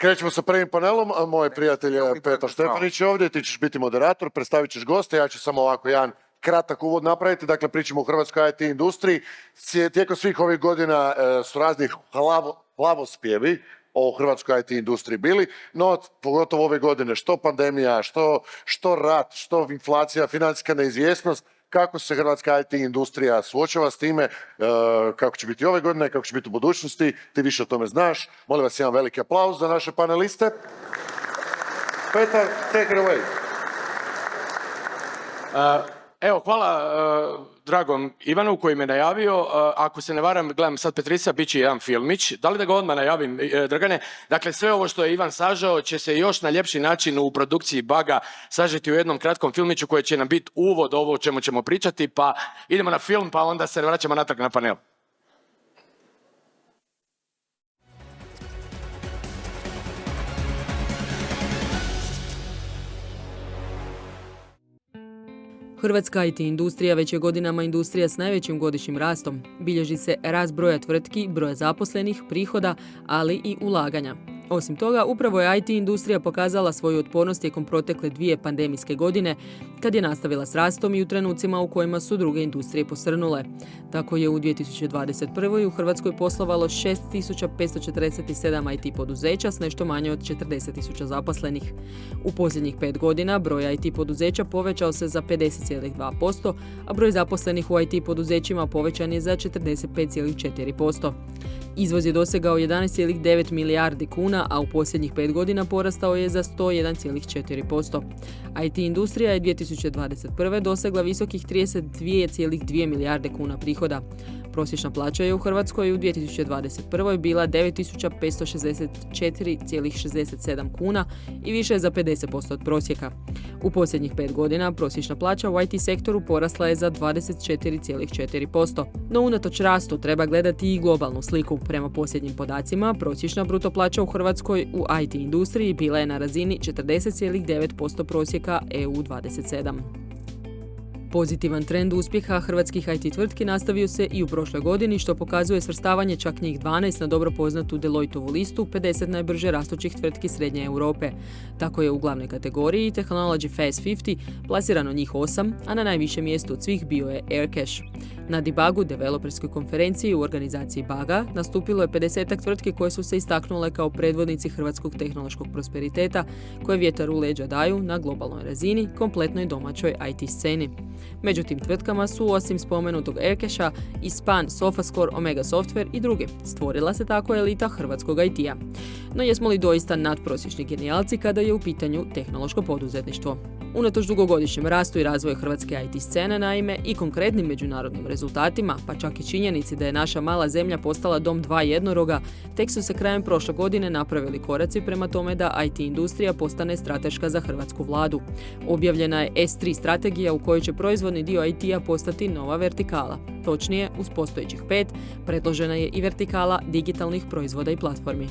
Krećemo sa prvim panelom. Moj prijatelj je Petar Štefanić ovdje, ti ćeš biti moderator, predstavit ćeš goste, ja ću samo ovako jedan kratak uvod napraviti. Dakle, pričamo o hrvatskoj IT industriji. Tijekom svih ovih godina su raznih hvalospjevi o hrvatskoj IT industriji bili, no pogotovo ove godine, što pandemija, što rat, što inflacija, financijska neizvjesnost, kako se hrvatska IT industrija suočava s time, kako će biti ove godine, kako će biti u budućnosti, ti više o tome znaš. Molim vas jedan veliki aplauz za naše paneliste. Petar, take it away. Evo, hvala dragom Ivanu koji me najavio. Ako se ne varam, gledam sad Petrica, bit će jedan filmić. Da li da ga odmah najavim, Dragane? Dakle, sve ovo što je Ivan sažao će se još na ljepši način u produkciji Baga sažeti u jednom kratkom filmiću koji će nam biti uvod ovo o čemu ćemo pričati, pa idemo na film, pa onda se vraćamo natrag na panel. Hrvatska IT industrija već je godinama industrija s najvećim godišnjim rastom. Bilježi se rast broja tvrtki, broja zaposlenih, prihoda, ali i ulaganja. Osim toga, upravo je IT industrija pokazala svoju otpornost tijekom protekle 2 pandemijske godine, kad je nastavila s rastom i u trenucima u kojima su druge industrije posrnule. Tako je u 2021. u Hrvatskoj poslovalo 6547 IT poduzeća s nešto manje od 40.000 zaposlenih. U posljednjih 5 godina broj IT poduzeća povećao se za 50,2%, a broj zaposlenih u IT poduzećima povećan je za 45,4%. Izvoz je dosegao 11,9 milijardi kuna, a u posljednjih 5 godina porastao je za 101,4%. IT industrija je 2021. dosegla visokih 32,2 milijarde kuna prihoda. Prosječna plaća je u Hrvatskoj u 2021. bila 9.564,67 kuna i više je za 50% od prosjeka. U posljednjih 5 godina prosječna plaća u IT sektoru porasla je za 24,4%. No unatoč rastu treba gledati i globalnu sliku. Prema posljednjim podacima, prosječna bruto plaća u Hrvatskoj u IT industriji bila je na razini 40,9% prosjeka EU27. Pozitivan trend uspjeha hrvatskih IT tvrtki nastavio se i u prošloj godini, što pokazuje svrstavanje čak njih 12 na dobro poznatu Deloittovu listu 50 najbrže rastućih tvrtki Srednje Europe. Tako je u glavnoj kategoriji Technology Fast 50 plasirano njih 8, a na najvišem mjestu od svih bio je Aircash. Na Debugu, developerskoj konferenciji u organizaciji Baga, nastupilo je 50-ak tvrtki koje su se istaknule kao predvodnici hrvatskog tehnološkog prosperiteta, koje vjetar u leđa daju na globalnoj razini, kompletnoj domaćoj IT sceni. Među tim tvrtkama su, osim spomenutog Aircasha, i Span, Sofascore, Omega Software i druge. Stvorila se tako elita hrvatskog IT-a. No jesmo li doista nadprosječni genijalci kada je u pitanju tehnološko poduzetništvo? Unatoč dugogodišnjem rastu i razvoju hrvatske IT scene, naime, i konkretnim međunarodnim rezultatima, pa čak i činjenici da je naša mala zemlja postala dom dva jednoroga, tek su se krajem prošle godine napravili koraci prema tome da IT industrija postane strateška za hrvatsku vladu. Objavljena je S3 strategija u kojoj će proizvodni dio IT-a postati nova vertikala. Točnije, uz postojećih 5, predložena je i vertikala digitalnih proizvoda i platformi.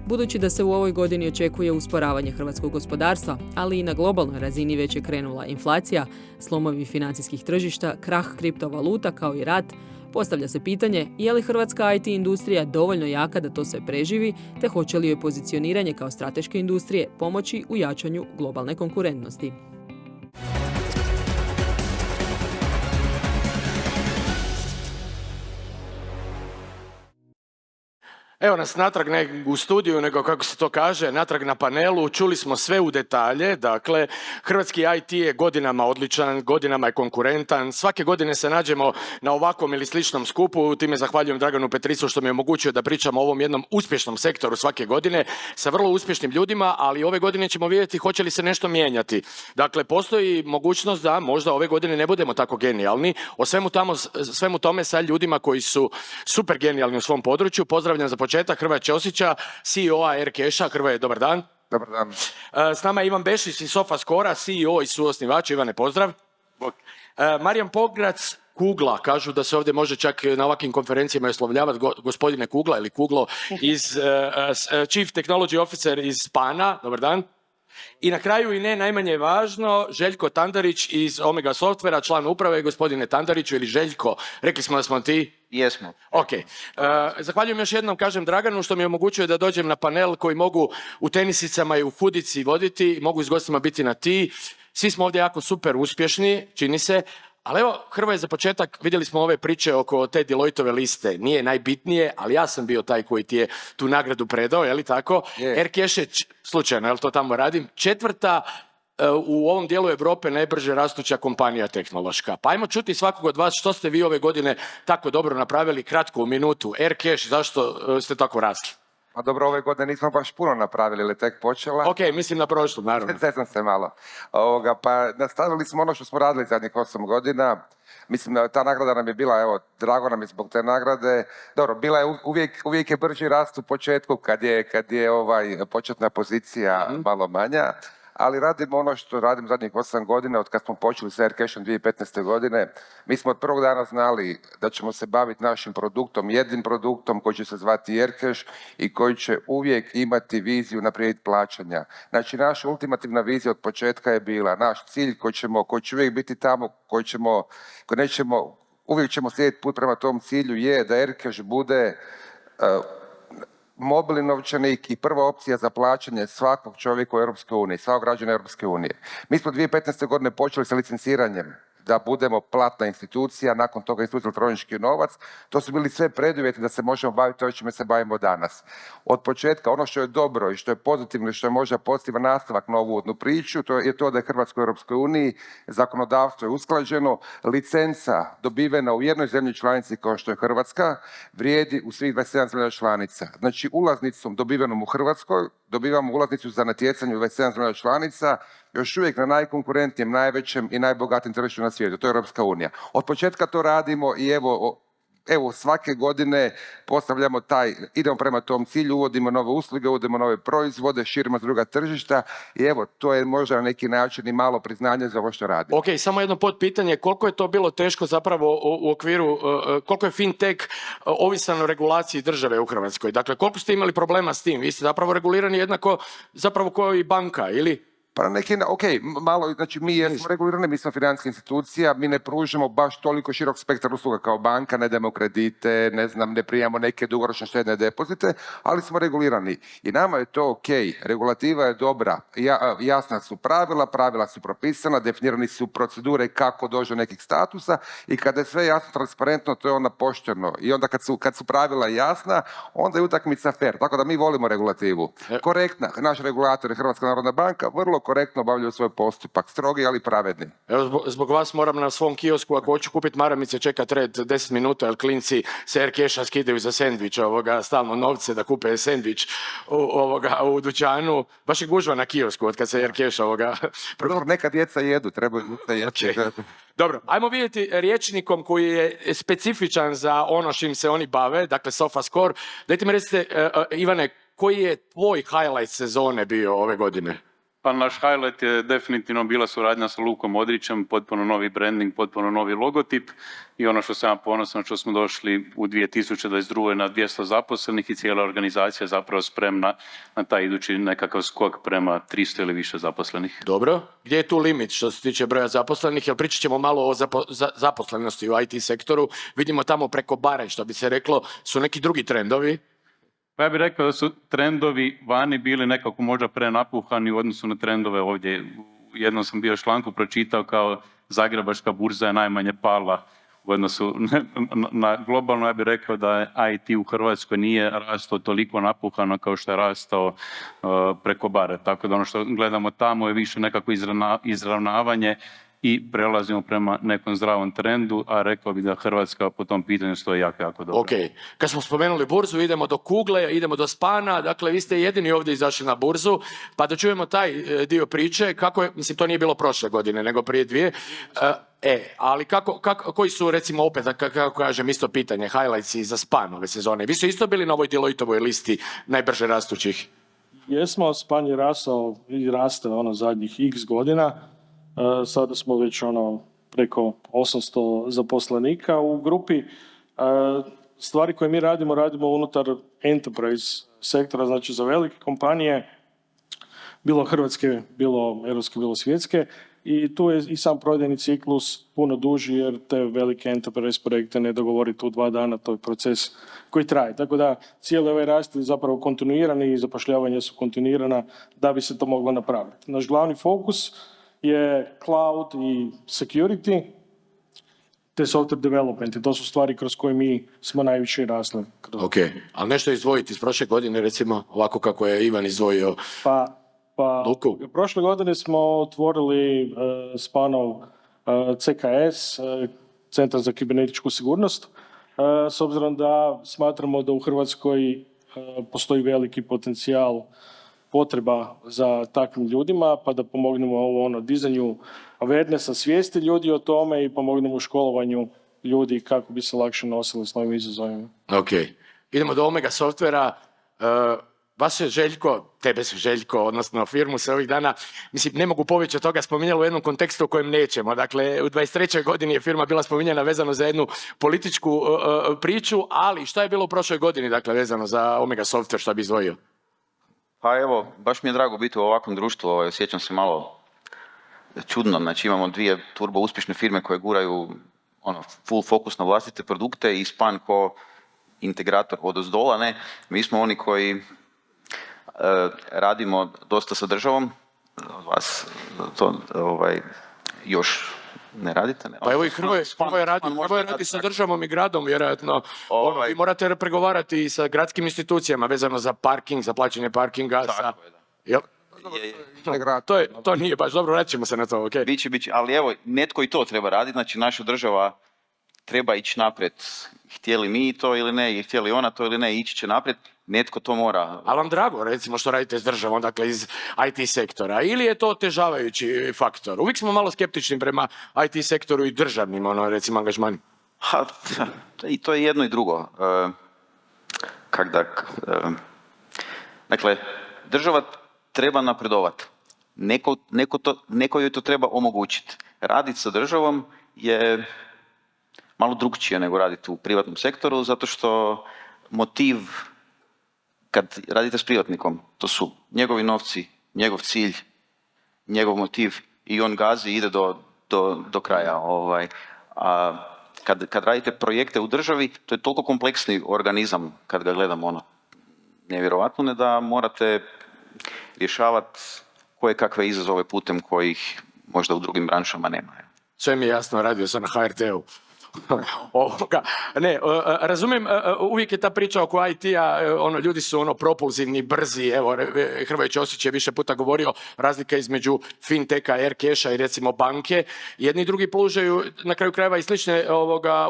Budući da se u ovoj godini očekuje usporavanje hrvatskog gospodarstva, ali i na globalnoj razini već je krenula inflacija, slomovi financijskih tržišta, krah kriptovaluta kao i rat, postavlja se pitanje je li hrvatska IT industrija dovoljno jaka da to sve preživi, te hoće li joj pozicioniranje kao strateške industrije pomoći u jačanju globalne konkurentnosti. Evo nas natrag ne u studiju, nego kako se to kaže, natrag na panelu. Čuli smo sve u detalje. Dakle, hrvatski IT je godinama odličan, godinama je konkurentan. Svake godine se nađemo na ovakvom ili sličnom skupu. Time zahvaljujem Draganu Petricu što mi je omogućio da pričamo o ovom jednom uspješnom sektoru svake godine sa vrlo uspješnim ljudima, ali ove godine ćemo vidjeti hoće li se nešto mijenjati. Dakle, postoji mogućnost da možda ove godine ne budemo tako genijalni. O svemu tome sa ljudima koji su super genijalni u svom području. Pozdravljam za početak Hrvoja Ćosića, CEO-a Aircasha. Hrvoje, dobar dan. Dobar dan. S nama je Ivan Bešić iz Sofascora, CEO i suosnivač. Ivane, pozdrav. Marijan Pograc, Kugla, kažu da se ovdje može čak na ovakvim konferencijama oslovljavati gospodine Kugla ili Kuglo, iz Chief Technology Officer iz Spana. Dobar dan. I na kraju i ne najmanje važno, Željko Tandarić iz Omega Softvera, član uprave. Gospodine Tandariću ili Željko, rekli smo da smo ti? Jesmo. Ok. Zahvaljujem još jednom, kažem, Draganu što mi omogućuje da dođem na panel koji mogu u tenisicama i u hudici voditi, mogu s gostima biti na ti. Svi smo ovdje jako super uspješni, čini se. Ali evo, Hrvoje, za početak vidjeli smo ove priče oko te Deloitte-ove liste. Nije najbitnije, ali ja sam bio taj koji ti je tu nagradu predao, je li tako? Erkesh je, slučajno, je li to tamo radim, 4. u ovom dijelu Europe najbrže rastuća kompanija tehnološka. Pa ajmo čuti svakog od vas što ste vi ove godine tako dobro napravili, kratko u minutu. Erkesh, zašto ste tako rasli? Pa dobro, ove godine nismo baš puno napravili, ili tek počela. Ok, mislim na prošlu, naravno. Zeznam se malo. Pa nastavili smo ono što smo radili zadnjih 8 godina. Mislim da ta nagrada nam je bila, evo, drago nam je zbog te nagrade. Dobro, bila je uvijek je brži rast u početku kad je početna pozicija malo manja. Ali radimo ono što radim zadnjih 8 godina, od kad smo počeli sa Erkeshom 2015. godine. Mi smo od prvog dana znali da ćemo se baviti našim produktom, jednim produktom koji će se zvati Erkesh i koji će uvijek imati viziju naprijediti plaćanja. Znači, naša ultimativna vizija od početka je bila, naš cilj koji će uvijek biti tamo, uvijek ćemo slijediti put prema tom cilju je da Erkesh bude mobilni novčanik i prva opcija za plaćanje svakog čovjeka u Europskoj uniji, svakog građana Europske unije. Mi smo 2015. godine počeli sa licenciranjem da budemo platna institucija, nakon toga institucija elektronički novac. To su bili sve preduvjeti da se možemo baviti to čime se bavimo danas. Od početka, ono što je dobro i što je pozitivno i što je možda pozitivan nastavak na ovu uvodnu priču, to je to da je Hrvatska u Europskoj uniji, zakonodavstvo je usklađeno, licenca dobivena u jednoj zemlji članici kao što je Hrvatska, vrijedi u svih 27 zemlja članica. Znači, ulaznicom dobivenom u Hrvatskoj, dobivamo ulaznicu za natjecanje u 27 zemlja članica, još uvijek na najkonkurentnijem, najvećem i najbogatijem tržištu na svijetu, to je Europska unija. Od početka to radimo i evo svake godine postavljamo idemo prema tom cilju, uvodimo nove usluge, uvodimo nove proizvode, širimo druga tržišta i evo, to je možda na neki način i malo priznanje za ovo što radimo. Ok, samo jedno potpitanje, koliko je to bilo teško zapravo u okviru, koliko je fintech ovisan o regulaciji države u Hrvatskoj? Dakle, koliko ste imali problema s tim? Vi ste zapravo regulirani jednako zapravo kao i banka, ili? Pa malo, znači mi jesmo regulirani, mi smo financijska institucija, mi ne pružamo baš toliko širok spektar usluga kao banka, ne dajemo kredite, ne prijemamo neke dugoročne štedne depozite, ali smo regulirani. I nama je to ok, regulativa je dobra, jasna su pravila su propisana, definirani su procedure kako dođe do nekih statusa i kada je sve jasno, transparentno, to je onda pošteno. I onda kad su pravila jasna, onda je utakmica fair. Tako da mi volimo regulativu. Korektna, naš regulator je Hrvatska narodna banka, vrlo korektno obavljaju svoj postupak, strogi ali pravedni. Evo, zbog vas moram na svom kiosku, ako hoću kupiti maramice, čekat red 10 minuta, jer klinci se Erkesha skidaju za sendvič, stalno novce da kupe sendvič u dućanu. Baš je gužva na kiosku od kad se Erkesha Neka djeca jedu, trebaju djeca jedu. Dobro, ajmo vidjeti rječnikom koji je specifičan za ono čim se oni bave, dakle SofaScore. Dajte mi recite, Ivane, koji je tvoj highlight sezone bio ove godine? Pa naš highlight je definitivno bila suradnja sa Lukom Modrićem, potpuno novi branding, potpuno novi logotip i ono što sam ja ponosan što smo došli u 2022. na 200 zaposlenih i cijela organizacija je zapravo spremna na taj idući nekakav skok prema 300 ili više zaposlenih. Dobro, gdje je tu limit što se tiče broja zaposlenih? Jer pričat ćemo malo o zaposlenosti u IT sektoru. Vidimo tamo preko bare, što bi se reklo, su neki drugi trendovi. Pa ja bih rekao da su trendovi vani bili nekako možda prenapuhani u odnosu na trendove ovdje. Jednom sam bio članku pročitao kao Zagrebačka burza je najmanje pala u odnosu na globalno. Ja bih rekao da IT u Hrvatskoj nije rastao toliko napuhano kao što je rastao preko bare. Tako da ono što gledamo tamo je više nekako izravnavanje i prelazimo prema nekom zdravom trendu, a rekao bih da Hrvatska po tom pitanju stoji jako, jako dobro. Ok, kad smo spomenuli burzu, idemo do Kugle, idemo do Spana, dakle vi ste jedini ovdje izašli na burzu, pa da čujemo taj dio priče, kako je, mislim to nije bilo prošle godine, nego prije 2. Ali koji su recimo opet, kako kažem, isto pitanje, highlightsi za Span ove sezone? Vi su isto bili na ovoj Deloitte-ovoj listi najbrže rastućih? Jesmo, Span je rastao i raste zadnjih x godina. Sada smo već preko 800 zaposlenika u grupi. Stvari koje mi radimo unutar enterprise sektora, znači za velike kompanije. bilo hrvatske, bilo europske, bilo svjetske. I tu je i sam prodajni ciklus puno duži jer te velike enterprise projekte ne dogovoriti u 2 dana, to je proces koji traje. Tako da cijeli ovaj rast je zapravo kontinuirani i zapošljavanja su kontinuirana da bi se to moglo napraviti. Naš glavni fokus je cloud i security te software development i to su stvari kroz koje mi smo najviše rasli. Ok, ali nešto izdvojiti iz prošle godine, recimo, ovako kako je Ivan izdvojio Pa Luku? prošle godine smo otvorili Spanov CKS, Centar za kibernetičku sigurnost, s obzirom da smatramo da u Hrvatskoj postoji veliki potencijal potreba za takvim ljudima, pa da pomognemo dizanju awarenessa, svijesti ljudi o tome i pomognemo u školovanju ljudi kako bi se lakše nosili s novim izazovima. Ok, idemo do Omega Softvera. Vas se Željko, tebe se Željko, odnosno firmu se ovih dana, mislim, ne mogu pobjeći od toga, spominjalo u jednom kontekstu u kojem nećemo. Dakle, u 23. godini je firma bila spominjana vezano za jednu političku priču, ali šta je bilo u prošloj godini, dakle, vezano za Omega Software, šta bi izdvojio? Pa evo, baš mi je drago biti u ovakvom društvu, osjećam se malo čudno, znači imamo 2 turbo uspješne firme koje guraju full fokus na vlastite produkte i Span ko integrator odozdola, ne. Mi smo oni koji radimo dosta sa državom, vas to još ne radite, ne? Pa evo i Hrvoje radi sa državom i gradom, vjerojatno. Vi morate pregovarati i sa gradskim institucijama vezano za parking, za plaćanje parkinga. Tako je, da. Jel? To nije baš dobro, vraćamo se na to, ok? Biće, ali evo, netko i to treba raditi, znači naša država treba ići naprijed, htjeli mi to ili ne, i htjeli ona to ili ne, ići će naprijed, netko to mora. Ali vam drago, recimo, što radite s državom, dakle, iz IT sektora, ili je to otežavajući faktor? Uvijek smo malo skeptični prema IT sektoru i državnim, recimo, angažmanima. I to je jedno i drugo. Dakle, država treba napredovati. Neko joj to treba omogućiti. Raditi sa državom je malo drukčije nego raditi u privatnom sektoru, zato što motiv kad radite s privatnikom, to su njegovi novci, njegov cilj, njegov motiv i on gazi i ide do kraja. A kad radite projekte u državi, to je toliko kompleksni organizam kad ga gledam nevjerovatno da morate rješavati koje kakve izazove putem kojih možda u drugim branšama nema. Sve mi je jasno, radio sam na HRT-u. Ne, razumijem, uvijek je ta priča oko IT-a, ljudi su propulzivni, brzi, evo, Hrvoje Ćosić je više puta govorio, razlika između finteka, Aircasha i recimo banke, jedni i drugi pružaju na kraju krajeva i slične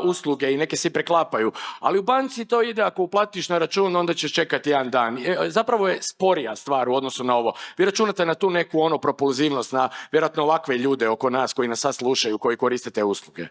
usluge i neke se preklapaju, ali u banci to ide, ako uplatiš na račun, onda ćeš čekati 1 dan. Zapravo je sporija stvar u odnosu na ovo. Vi računate na tu neku propulzivnost, na vjerojatno ovakve ljude oko nas koji nas sad slušaju, koji koriste te usluge.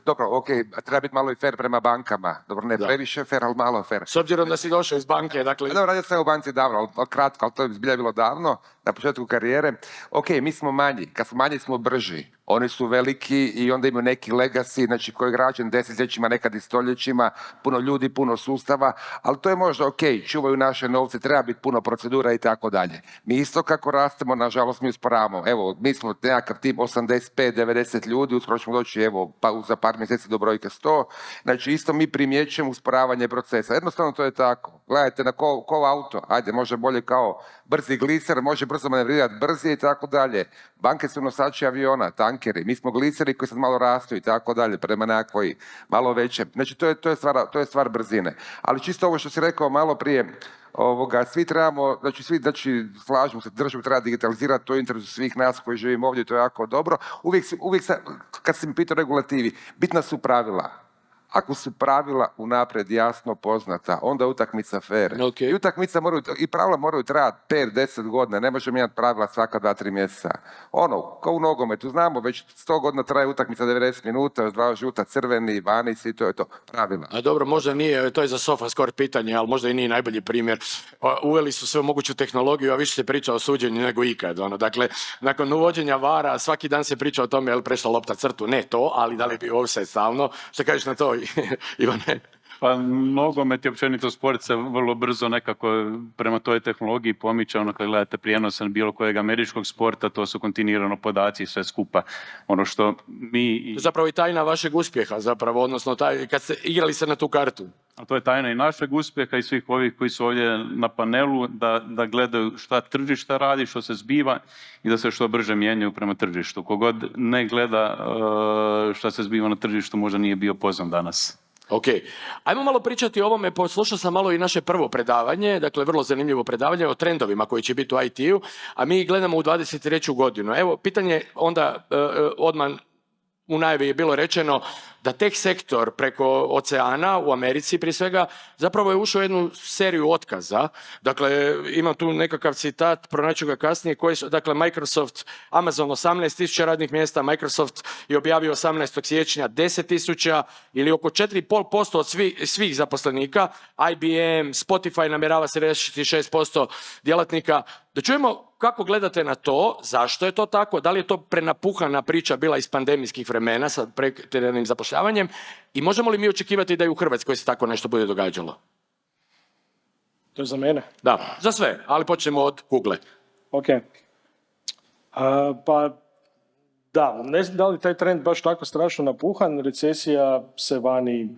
Dobro, ok, treba biti malo i fair prema bankama. Dobro, ne previše fair, ali malo fair. S obzirom da si došao iz banke, dakle... Dobro, radio sam u banci davno, ali kratko, ali to je zbilja bilo davno, na početku karijere. Ok, mi smo manji, kad smo manji smo brži. Oni su veliki i onda imaju neki legacy, znači koji je građen desetljećima, nekad i stoljećima, puno ljudi, puno sustava, ali to je možda ok, čuvaju naše novce, treba biti puno procedura i tako dalje. Mi isto kako rastemo, nažalost mi usporavamo. Evo, mi smo nekakav tim 85-90 ljudi, uskoro ćemo doći, evo, za par mjeseci do brojke 100. Znači, isto mi primjećujemo usporavanje procesa. Jednostavno to je tako. Gledajte, na ko auto, ajde, može bolje kao brzi gliser, može brzo manevrirati brzije i tako dalje. Banke su nosači aviona, tankeri, mi smo gliceri koji sad malo rastu i tako dalje, prema nekakvoj malo veće. Znači, to je stvar brzine. Ali čisto ovo što si rekao malo prije, svi trebamo, znači slažemo se, državu treba digitalizirati, to je interes svih nas koji živimo ovdje, to je jako dobro. Uvijek kad se mi pitao regulativi, bitna su pravila. Ako su pravila unaprijed jasno poznata, onda utakmica fair. Okay. I pravila moraju trajati 5-10 godina, ne možemo imati pravila svaka 2-3 mjeseca. Kao u nogometu, znamo, već 100 godina traje utakmica 90 minuta, 2 žuta, crveni, vanisi i to je to. Pravila. A dobro, možda nije, to je za SofaScore pitanje, ali možda i nije najbolji primjer. Uveli su sve moguću tehnologiju, a više se priča o suđenju nego ikad. Dakle, nakon uvođenja VAR-a, svaki dan se priča o tome je li prešla lopta crtu. Ne to, ali da li bi offside stalno. Što kažeš na to, Ivane? Pa nogomet i općenito sport se vrlo brzo nekako prema toj tehnologiji pomiče. Ono kad gledate prijenosa bilo kojeg američkog sporta, to su kontinuirano podaci i sve skupa. Ono što mi... Zapravo i tajna vašeg uspjeha, zapravo, odnosno kad ste igrali se na tu kartu. A to je tajna i našeg uspjeha i svih ovih koji su ovdje na panelu, da gledaju šta tržište radi, što se zbiva i da se što brže mijenjaju prema tržištu. Kogod ne gleda šta se zbiva na tržištu, možda nije bio pozvan danas. Ok, ajmo malo pričati o ovome, poslušao sam malo i naše prvo predavanje, dakle vrlo zanimljivo predavanje o trendovima koji će biti u IT-u, a mi gledamo u 23. godinu. Evo, pitanje onda odmah u najavi je bilo rečeno da tech sektor preko oceana u Americi prije svega zapravo je ušao u jednu seriju otkaza. Dakle, imam tu nekakav citat, pronaću ga kasnije, koji su, dakle, Microsoft, Amazon 18.000 radnih mjesta, Microsoft je objavio 18. siječnja 10.000 ili oko 4,5% od svih zaposlenika, IBM, Spotify namjerava se riješiti 6% djelatnika. Da čujemo kako gledate na to, zašto je to tako, da li je to prenapuhana priča bila iz pandemijskih vremena sa pretjeranim zapošljavanjem i možemo li mi očekivati da i u Hrvatskoj se tako nešto bude događalo? To je za mene? Da, za sve, ali počnemo od Google. Ok. Pa da, ne znam da li taj trend baš tako strašno napuhan, recesija se vani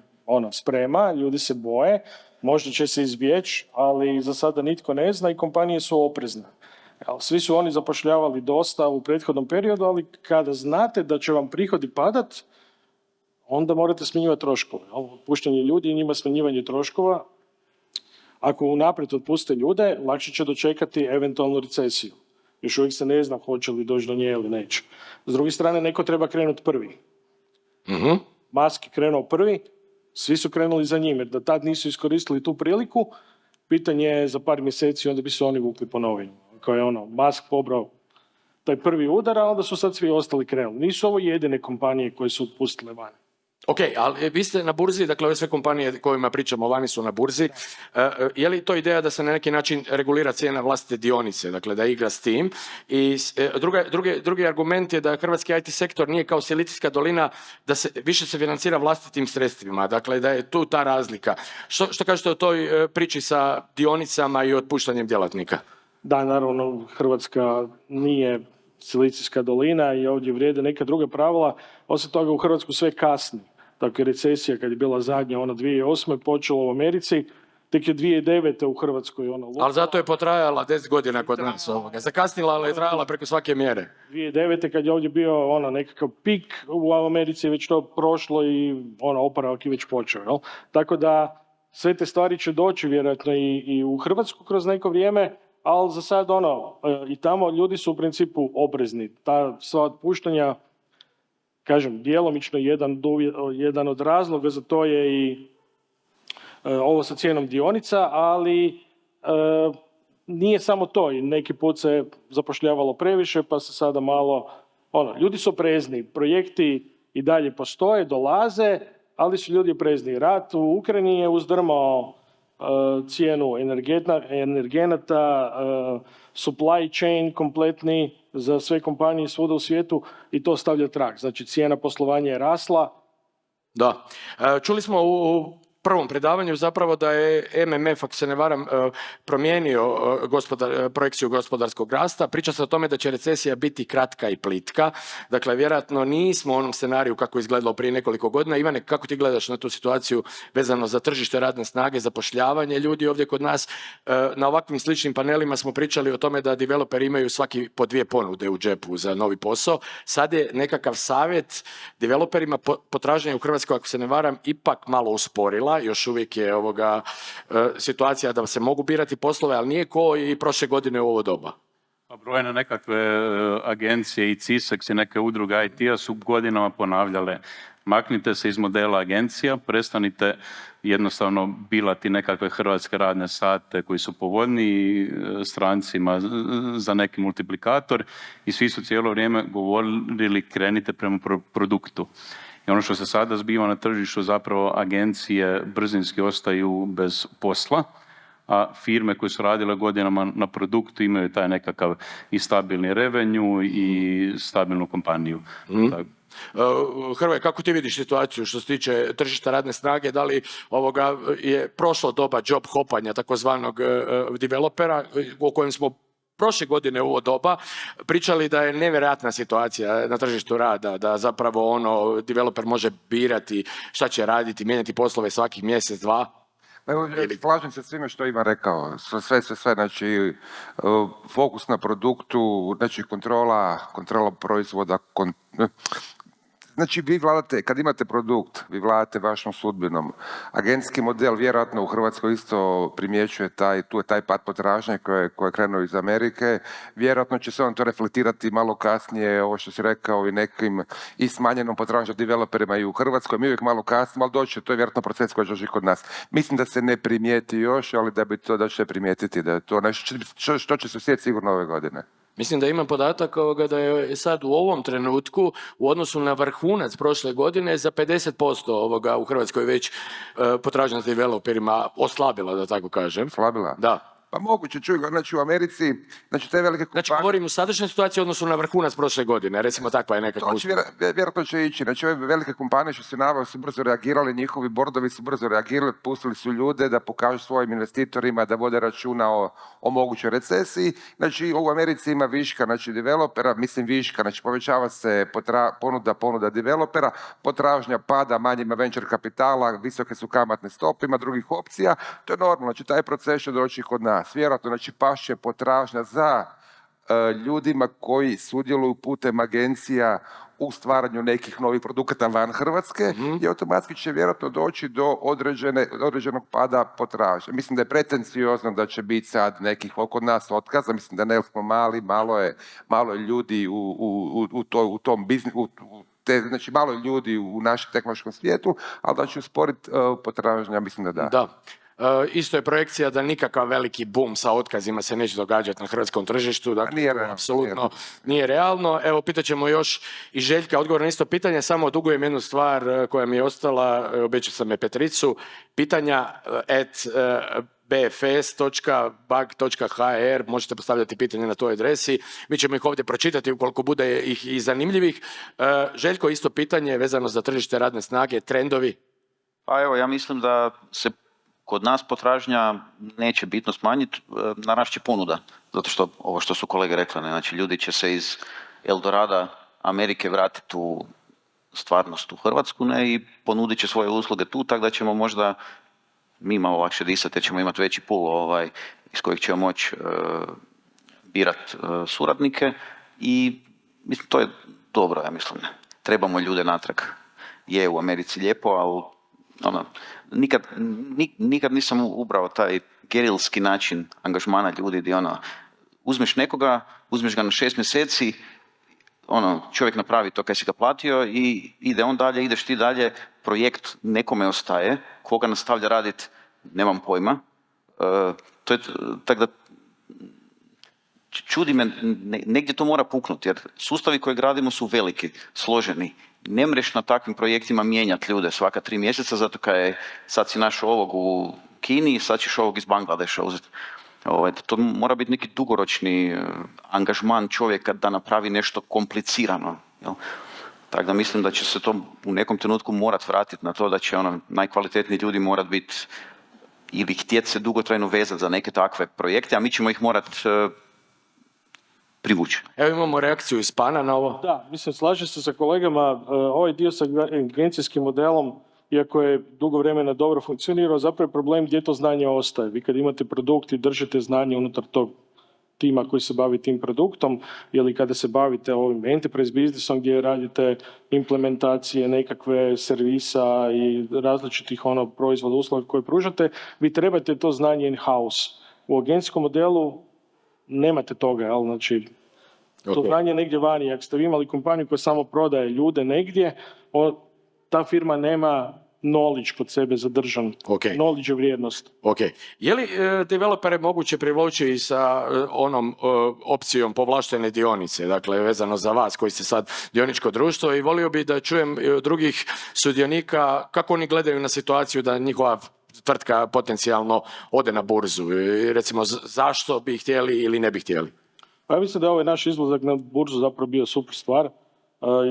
sprema, ljudi se boje, možda će se izbjeći, ali za sada nitko ne zna i kompanije su oprezne. Svi su oni zapošljavali dosta u prethodnom periodu, ali kada znate da će vam prihodi padat, onda morate smanjivati troškove. Otpuštanje ljudi i njima smanjivanje troškova. Ako unaprijed otpuste ljude, lakše će dočekati eventualnu recesiju. Još uvijek se ne zna hoće li doći do nje ili neće. S druge strane, neko treba krenuti prvi. Musk je krenuo prvi, svi su krenuli za njim, jer da tad nisu iskoristili tu priliku, pitanje je za par mjeseci, onda bi se oni vukli po novinu. Kao je Musk pobrao taj prvi udar, a onda su sad svi ostali krenuli. Nisu ovo jedine kompanije koje su otpustile vani. Ok, ali vi ste na burzi, dakle ove sve kompanije kojima pričamo vani su na burzi. Je li to ideja da se na neki način regulira cijena vlastite dionice, dakle da igra s tim? I drugi argument je da hrvatski IT sektor nije kao Silicijska dolina, da se više se financira vlastitim sredstvima, dakle da je tu ta razlika. Što kažete o toj priči sa dionicama i otpuštanjem djelatnika? Da, naravno, Hrvatska nije Silicijska dolina i ovdje vrijede neka druga pravila. Osim toga, u Hrvatsku sve kasni. Dakle, recesija kad je bila zadnja, 2008. počela u Americi, tek je 2009. u Hrvatskoj Ali zato je potrajala 10 godina kod nas ovoga. Zakasnila, ali je trajala preko svake mjere. 2009. kad je ovdje bio nekakav pik, u Americi je već to prošlo i oporavak je već počeo. Jel? Tako da sve te stvari će doći vjerojatno i u Hrvatsku kroz neko vrijeme, ali za sad i tamo ljudi su u principu oprezni. Ta sva otpuštanja, kažem, djelomično jedan od razloga za to je i ovo sa cijenom dionica, ali nije samo to. I neki put se zapošljavalo previše, pa se sada malo... ljudi su oprezni, projekti i dalje postoje, dolaze, ali su ljudi oprezni. Rat u Ukrajini je uzdrmao cijenu energenata, supply chain kompletni za sve kompanije svuda u svijetu i to stavlja trag. Znači cijena poslovanja je rasla. Da. Čuli smo u prvom predavanju zapravo da je MMF, ako se ne varam, promijenio projekciju gospodarskog rasta. Priča se o tome da će recesija biti kratka i plitka. Dakle, vjerojatno nismo u onom scenariju kako je izgledalo prije nekoliko godina. Ivane, kako ti gledaš na tu situaciju vezano za tržište radne snage, zapošljavanje ljudi ovdje kod nas? Na ovakvim sličnim panelima smo pričali o tome da developeri imaju svaki po 2 ponude u džepu za novi posao. Sad je nekakav savjet developerima, potražnja u Hrvatskoj, ako se ne varam, ipak malo usporila. Još uvijek je situacija da se mogu birati poslove, ali nije ko i prošle godine u ovo doba. Brojne nekakve agencije i CISEX i neke udruge IT-a su godinama ponavljale: maknite se iz modela agencija, prestanite jednostavno bilati nekakve hrvatske radne sate koji su povoljniji strancima za neki multiplikator, i svi su cijelo vrijeme govorili krenite prema produktu. I ono što se sada zbiva na tržištu, zapravo agencije brzinski ostaju bez posla, a firme koje su radile godinama na produktu imaju taj nekakav i stabilni revenue i stabilnu kompaniju. Hrvoje, kako ti vidiš situaciju što se tiče tržišta radne snage? Da li je prošlo doba job hopanja, takozvanog developera, o kojem smo prošle godine u ovo doba pričali da je nevjerojatna situacija na tržištu rada, da zapravo developer može birati šta će raditi, mijenjati poslove svakih mjesec, dva? Evo, slažem se s svime što ima rekao, sve, znači fokus na produktu, znači kontrola proizvoda, znači vi vladate, kad imate produkt, vi vladate vašom sudbinom. Agencijski model vjerojatno u Hrvatskoj isto primjećuje tu je taj pad potražnje koji je krenuo iz Amerike. Vjerojatno će se on to reflektirati malo kasnije, ovo što si rekao, i nekim i smanjenom potražnjom developerima i u Hrvatskoj. Mi uvijek malo kasnimo, ali doći, to je vjerojatno proces koji dođe kod nas. Mislim da se ne primijeti još, ali da će se primijetiti, da je to nešto što će se osjetiti sigurno ove godine. Mislim da imam podatak da je sad u ovom trenutku u odnosu na vrhunac prošle godine za 50% u Hrvatskoj već potražnja za developerima oslabila, da tako kažem. Oslabila? Da. Pa moguće, čuj ga, znači u Americi, znači te velike kompanije... Znači govorim u sadašnjoj situaciji u odnosu na vrhunac prošle godine, recimo takva je nekakva uspjeh. Vjerojatno će ići, znači ove velike kompanije što se navaju su brzo reagirali, njihovi bordovi su brzo reagirali, pustili su ljude da pokažu svojim investitorima da vode računa o mogućoj recesiji. Znači u Americi ima viška, znači developera, mislim viška, znači povećava se ponuda developera, potražnja pada, manje ima venture kapitala, visoke su kamatne stope, ima drugih opcija, to je normalno, znači taj proces će doći kod nas. Vjerojatno, znači pašće potražnja za ljudima koji sudjeluju putem agencija u stvaranju nekih novih produkata van Hrvatske i automatski će vjerojatno doći do određenog pada potražnje. Mislim da je pretenciozno da će biti sad nekih oko nas otkaza, mislim da ne smo mali, malo je ljudi u tom biznisu, znači malo je ljudi u našem tehnološkom svijetu, ali da će usporiti potražnja, mislim da da. Da. Isto je projekcija da nikakav veliki boom sa otkazima se neće događati na hrvatskom tržištu. Dakle, nije realno, apsolutno nije realno. Evo, pitat ćemo još i Željka odgovor na isto pitanje. Samo dugujem jednu stvar koja mi je ostala, obećao sam je Petricu. Pitanja bfs.bug.hr, možete postavljati pitanje na toj adresi. Mi ćemo ih ovdje pročitati ukoliko bude ih i zanimljivih. Željko, isto pitanje vezano za tržište radne snage, trendovi. Pa evo, ja mislim da se kod nas potražnja neće bitno smanjiti, narast će ponuda. Zato što, ovo što su kolege rekli, znači ljudi će se iz Eldorada Amerike vratiti u stvarnost u Hrvatsku i ponudit će svoje usluge tu, tako da ćemo možda mi malo lakše disati jer ćemo imati veći pool iz kojeg ćemo moći birati suradnike i mislim, to je dobro, ja mislim. Trebamo ljude natrag. Je u Americi lijepo, ali nikad nisam ubrao taj gerilski način angažmana ljudi gdje uzmeš nekoga, uzmeš ga na 6 mjeseci, čovjek napravi to kaj si ga platio i ide on dalje, ideš ti dalje, projekt nekome ostaje, koga nastavlja raditi, nemam pojma. To je tako da čudi me, negdje to mora puknuti, jer sustavi koje gradimo su veliki, složeni. Ne mreš na takvim projektima mijenjati ljude svaka 3 mjeseca, zato kaj sad si našao ovog u Kini, sad ćeš ovog iz Bangladeša uzeti. To mora biti neki dugoročni angažman čovjeka da napravi nešto komplicirano. Jel? Tako da mislim da će se to u nekom trenutku morat vratiti na to da će najkvalitetniji ljudi morat biti ili htjeti se dugotrajno vezati za neke takve projekte, a mi ćemo ih morat privući. Evo imamo reakciju iz Pana na ovo. Da, mislim, slažem se sa kolegama, ovaj dio sa agencijskim modelom, iako je dugo vremena dobro funkcionirao, zapravo je problem gdje to znanje ostaje. Vi kad imate produkt i držite znanje unutar tog tima koji se bavi tim produktom, ili kada se bavite ovim enterprise businessom gdje radite implementacije nekakve servisa i različitih proizvoda, usluga koje pružate, vi trebate to znanje in-house. U agencijskom modelu nemate toga, jel? Znači, to znanje negdje vani. Ako ste vi imali kompaniju koja samo prodaje ljude negdje, ta firma nema knowledge kod sebe zadržan. Knowledge je vrijednost. Je li developere moguće privući i sa opcijom povlaštene dionice, dakle vezano za vas koji ste sad dioničko društvo, i volio bi da čujem od drugih sudionika kako oni gledaju na situaciju da njihova tvrtka potencijalno ode na burzu. Recimo, zašto bi htjeli ili ne bi htjeli? Pa ja mislim da je ovaj naš izlazak na burzu zapravo bio super stvar.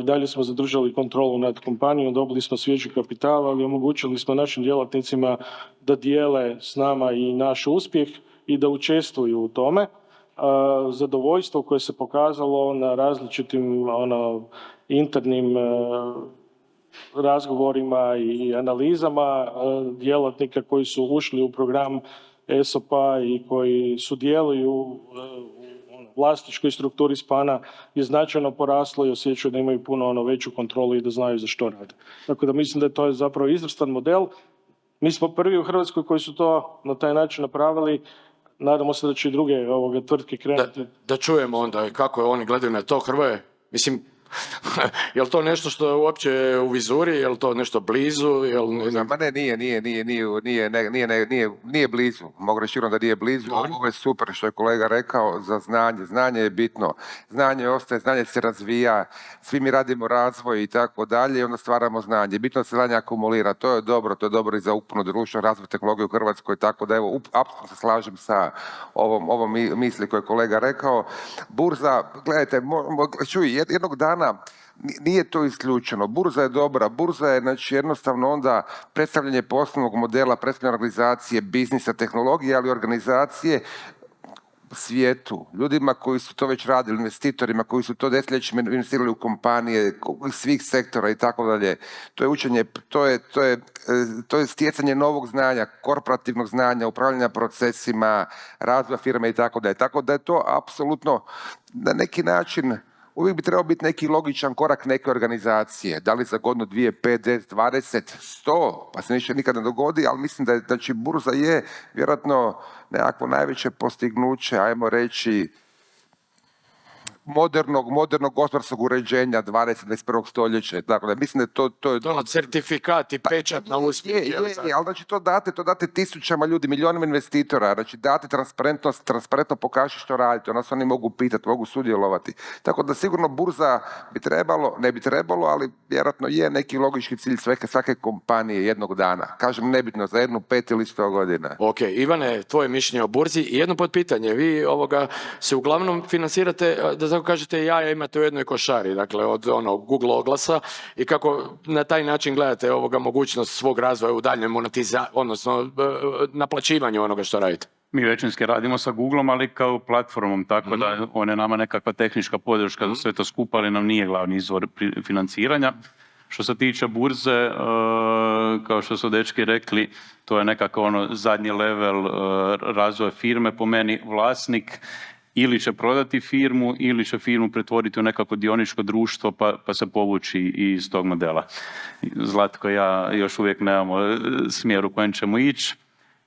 I dalje smo zadržali kontrolu nad kompanijom, dobili smo svježi kapital, ali omogućili smo našim djelatnicima da dijele s nama i naš uspjeh i da učestvuju u tome. Zadovoljstvo koje se pokazalo na različitim internim razgovorima i analizama djelatnika koji su ušli u program ESOP-a i koji sudjeluju u vlasničkoj strukturi Spana je značajno poraslo i osjećaju da imaju puno veću kontrolu i da znaju za što rade. Tako da mislim da to je zapravo izvrstan model. Mi smo prvi u Hrvatskoj koji su to na taj način napravili. Nadamo se da će i druge tvrtke krenuti. Da čujemo onda kako oni gledaju na to, Hrvoje. Mislim, je li to nešto što je uopće u vizuri, je li to nešto blizu? Ma ne, nije blizu. Mogu reći da nije blizu. Ovo je super što je kolega rekao za znanje. Znanje je bitno. Znanje ostaje, znanje se razvija. Svi mi radimo razvoj i tako dalje i onda stvaramo znanje. Bitno da se znanje akumulira. To je dobro i za ukupno društvo, razvoj tehnologije u Hrvatskoj. Tako da evo, apsolutno se slažem sa ovom misli koju je kolega rekao. Burza, gledajte, čuj, jednog dana nije to isključeno. Burza je dobra. Burza je znači, jednostavno onda predstavljanje poslovnog modela, predstavljanje organizacije, biznisa, tehnologije, ali organizacije svijetu, ljudima koji su to već radili, investitorima koji su to desetljećima investirali u kompanije, svih sektora i tako dalje. To je učenje, to je stjecanje novog znanja, korporativnog znanja, upravljanja procesima, razvoja firme i tako dalje. Tako da je to apsolutno na neki način uvijek bi trebao biti neki logičan korak neke organizacije. Da li za godinu, 2, 5, 10, 20, 100, pa se više nikad ne dogodi, ali mislim da znači, burza je vjerojatno nekakvo najveće postignuće, ajmo reći, modernog gospodarskog uređenja 20. 21. stoljeća. Dakle, mislim da to je... To certifikat i pečat na uspjeh. Ali znači to date tisućama ljudi, milionima investitora, znači date transparentno pokaži što radite, onda se oni mogu pitati, mogu sudjelovati. Tako da sigurno burza bi trebalo, ne bi trebalo, ali vjerojatno je neki logički cilj svake kompanije jednog dana. Kažem, nebitno, za 1, 5 ili 100 godina. Ok, Ivane, tvoje mišljenje o burzi i jedno potpitanje. Vi se uglavnom financirate, da tako kažete, jaja imate u jednoj košari, dakle od Google oglasa i kako na taj način gledate mogućnost svog razvoja u daljnjoj odnosno naplaćivanju onoga što radite? Mi većinski radimo sa Googleom, ali kao platformom, tako da on je nama nekakva tehnička podrška za sve to skupa, ali nam nije glavni izvor financiranja. Što se tiče burze, kao što su dečki rekli, to je nekako zadnji level razvoja firme. Po meni vlasnik ili će prodati firmu ili će firmu pretvoriti u nekako dioničko društvo pa se povući iz tog modela. Zlatko i ja još uvijek nemamo smjer u kojem ćemo ići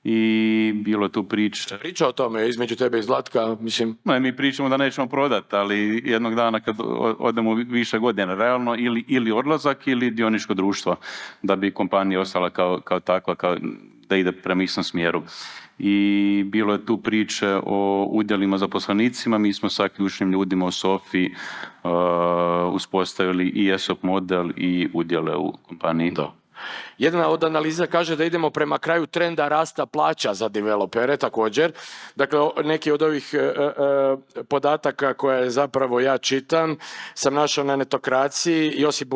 i bilo tu priča o tome između tebe i Zlatka, mislim. No, mi pričamo da nećemo prodati, ali jednog dana kad odemo više godina realno ili odlazak ili dioničko društvo da bi kompanija ostala kao takva, da ide prema istom smjeru. I bilo je tu priče o udjelima zaposlenicima. Mi smo sa ključnim ljudima u SOFI uspostavili i ESOP model i udjele u kompaniji. Da. Jedna od analiza kaže da idemo prema kraju trenda rasta plaća za developere također. Dakle, neki od ovih podataka koje zapravo ja čitam sam našao na Netokraciji. Josip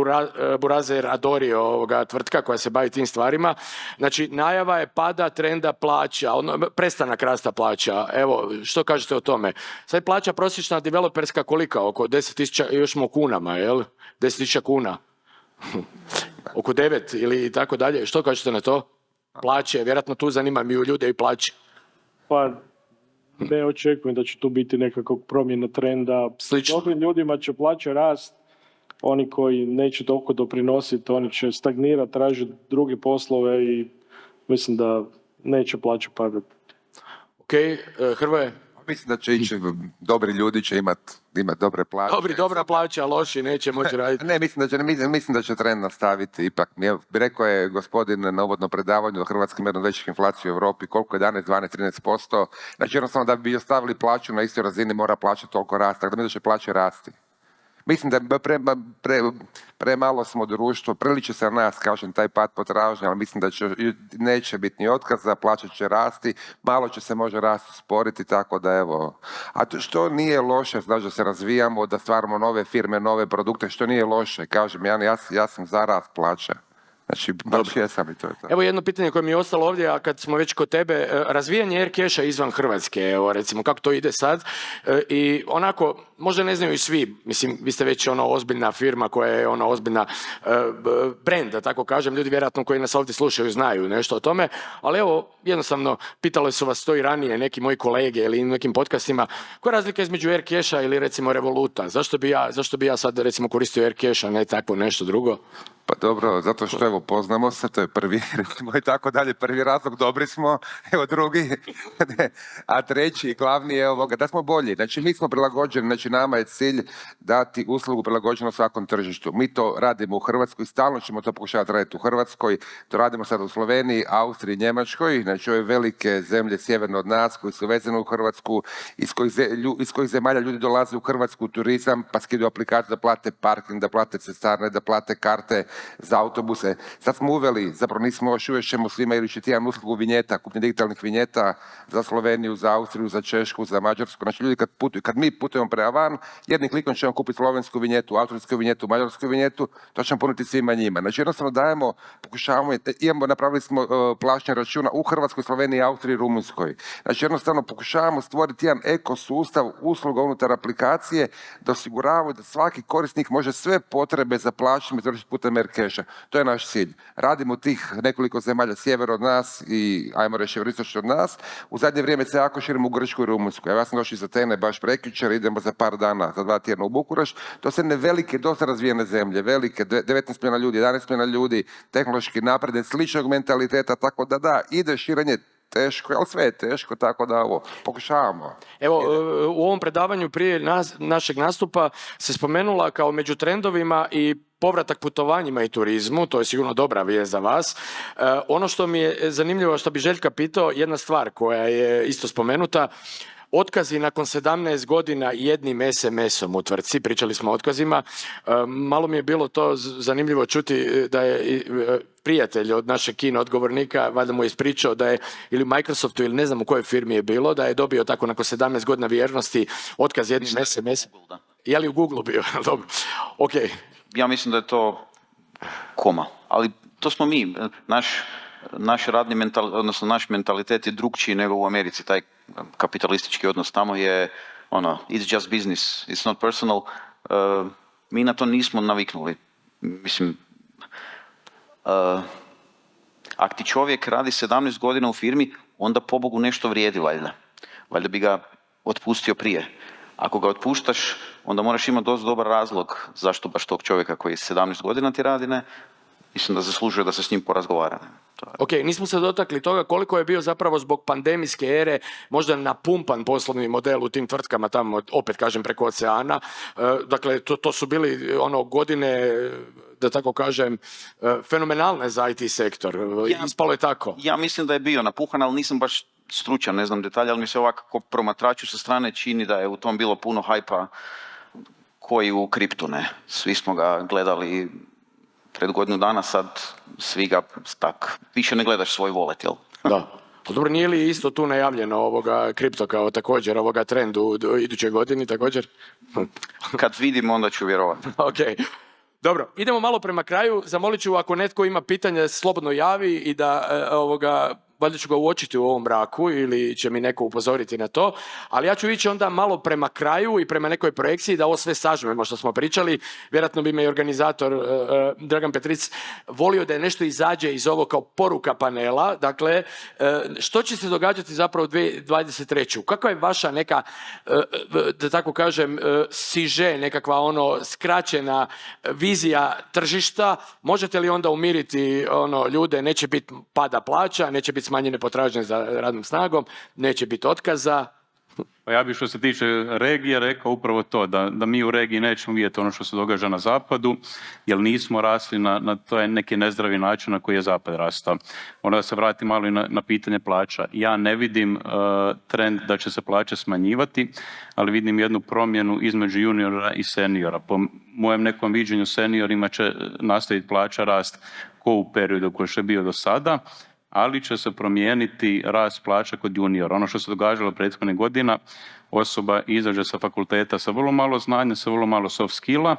Burazer Adorio, tvrtka koja se bavi tim stvarima. Znači, najava je pada trenda plaća, prestanak rasta plaća. Evo, što kažete o tome? Sad je plaća prosječna developerska kolika? Oko 10.000, još smo u kunama, jel? 10.000 kuna. Oko 9 ili tako dalje. Što kažete na to? Plaće, vjerojatno tu zanimaju ljude i plaće. Pa ne očekujem da će tu biti nekakvog promjena trenda. Slično. Dobrim ljudima će plaće rast, oni koji neće toliko doprinositi, oni će stagnirati, tražiti druge poslove i mislim da neće plaće padati. Ok, Hrvoje? Mislim da će ići, dobri ljudi će imati dobre plaće. Dobra plaća, loši neće moći raditi. Ne, mislim da će trend nastaviti ipak. Rekao je gospodin na uvodnom predavanju da Hrvatska ima jednu većih inflaciju u Europi, koliko je 11, 12, 13%. Znači jednostavno da bi ostavili plaću na istoj razini mora plaća toliko rasti, tako da mislim da će plaće rasti. Mislim da premalo smo društvo, priliči se na nas, kažem, taj pad potražnje, ali mislim da neće biti ni otkaza, plaće će rasti, malo će se može rast usporiti, tako da evo. A što nije loše, znači da se razvijamo, da stvaramo nove firme, nove produkte, što nije loše, kažem, ja sam za rast plaća. Znači, baš jesam i to je to. Evo jedno pitanje koje mi je ostalo ovdje, a kad smo već kod tebe, razvijanje Aircasha izvan Hrvatske, evo recimo kako to ide sad, i onako, možda ne znaju i svi, mislim, vi ste već ozbiljna firma koja je ozbiljna brand, da tako kažem, ljudi vjerojatno koji nas ovdje slušaju znaju nešto o tome, ali evo, jednostavno, pitali su vas to i ranije neki moji kolege ili nekim podcastima, koja je razlika između Aircasha ili recimo Revoluta? Zašto bi ja sad recimo koristio Aircash, a ne takvo nešto drugo? Pa dobro, zato što evo poznamo se, to je prvi, recimo i tako dalje, prvi razlog, dobri smo, evo drugi, a treći, glavni je ovoga, da smo bolji, znači mi smo prilagođeni, znači nama je cilj dati uslugu prilagođenu svakom tržištu. Mi to radimo u Hrvatskoj, stalno ćemo to pokušavati raditi u Hrvatskoj, to radimo sad u Sloveniji, Austriji, Njemačkoj, znači ove velike zemlje sjeverno od nas koji su vezane u Hrvatsku, iz kojih zemalja ljudi dolaze u Hrvatsku turizam, pa skidaju aplikaciju da plate parking, da plate cestarne, da plate karte za autobuse. Sad smo uveli, zapravo nismo još uvijek ćemo svima idući tjedan uslugu vinjeta, kupnje digitalnih vinjeta za Sloveniju, za Austriju, za Češku, za Mađarsku. Znači ljudi kad mi putujemo prema van, jednim klikom ćemo kupiti slovensku vinjetu, austrijsku vinjetu, mađarsku vinjetu, to ćemo ponuditi svima njima. Znači jednostavno dajemo, pokušavamo, napravili smo plaćanje računa u Hrvatskoj, Sloveniji, Austriji, Rumunjskoj. Znači jednostavno pokušavamo stvoriti jedan ekosustav usluga unutar aplikacije da osiguravamo da svaki korisnik može sve potrebe za plaćanje izvršiti putem Aircasha. To je naš cilj. Radimo tih nekoliko zemalja sjever od nas i, ajmo reći, istočno od nas. U zadnje vrijeme se jako širimo u Grčku i Rumunjsku. Ja sam došao iz Atene baš prekjučer, idemo za par dana, za 2 tjedna u Bukurešt. To su ne velike, dosta razvijene zemlje, velike, 19 milijuna ljudi, 11 milijuna ljudi, tehnološki napredne, sličnog mentaliteta, tako da, ide širenje teško, ali sve je teško, tako da pokušavamo. Evo, u ovom predavanju prije našeg nastupa se spomenula kao među trendovima i povratak putovanjima i turizmu, to je sigurno dobra vijest za vas. Ono što mi je zanimljivo, što bi Željka pitao, jedna stvar koja je isto spomenuta, otkazi nakon 17 godina jednim SMS-om u tvrtci, pričali smo o otkazima, malo mi je bilo to zanimljivo čuti da je prijatelj od našeg kino odgovornika, valjda mu je ispričao da je ili u Microsoftu ili ne znam u kojoj firmi je bilo, da je dobio tako nakon 17 godina vjernosti otkaz jednim SMS-om. Je li u Google bio? Dobro, ok. Ja mislim da je to koma, ali to smo mi, naš radni odnosno naš mentalitet je drukčiji nego u Americi, taj kapitalistički odnos tamo je it's just business, it's not personal. Mi na to nismo naviknuli. Mislim, ako ti čovjek radi 17 godina u firmi, onda pobogu nešto vrijedi valjda. Valjda bi ga otpustio prije. Ako ga otpuštaš, onda moraš imati dosta dobar razlog zašto baš tog čovjeka koji 17 godina ti radi, ne? Mislim da zaslužuje da se s njim porazgovara. Ok, nismo se dotakli toga koliko je bio zapravo zbog pandemijske ere možda napumpan poslovni model u tim tvrtkama tamo, opet kažem, preko oceana. Dakle, to su bili godine, da tako kažem, fenomenalne za IT sektor. Ispalo je tako. Ja mislim da je bio napuhan, ali nisam baš stručan, ne znam detalje, ali mi se ovako promatraču sa strane čini da je u tom bilo puno hajpa koji u kriptu, ne. Svi smo ga gledali pred godinu dana, sad svi ga tak, više ne gledaš svoj wallet, jel? Da. Dobro, nije li isto tu najavljeno kripto kao također trend u idućoj godini također? Kad vidim, onda ću vjerovati. Ok. Dobro, idemo malo prema kraju. Zamolit ću ako netko ima pitanja, slobodno javi i da valjda ću ga uočiti u ovom mraku ili će mi neko upozoriti na to, ali ja ću ići onda malo prema kraju i prema nekoj projekciji da ovo sve sažmemo što smo pričali. Vjerojatno bi me i organizator Dragan Petric volio da je nešto izađe iz ovo kao poruka panela. Dakle, što će se događati zapravo u 2023. Kakva je vaša neka, da tako kažem, siže, nekakva skraćena vizija tržišta? Možete li onda umiriti ljude, neće biti pada plaća, neće biti smanjene potražnje za radnom snagom, neće biti otkaza. Pa ja bih što se tiče regije rekao upravo to, da mi u regiji nećemo vidjeti ono što se događa na zapadu, jer nismo rasli na to neki nezdravi način na koji je zapad rastao. Onda da se vrati malo i na pitanje plaća. Ja ne vidim trend da će se plaće smanjivati, ali vidim jednu promjenu između juniora i seniora. Po mojem nekom viđenju seniorima će nastaviti plaća rast ko u periodu koji je bio do sada, ali će se promijeniti rast plaća kod juniora. Ono što se događalo prethodnih godina, osoba izađe sa fakulteta sa vrlo malo znanja, sa vrlo malo soft skilla,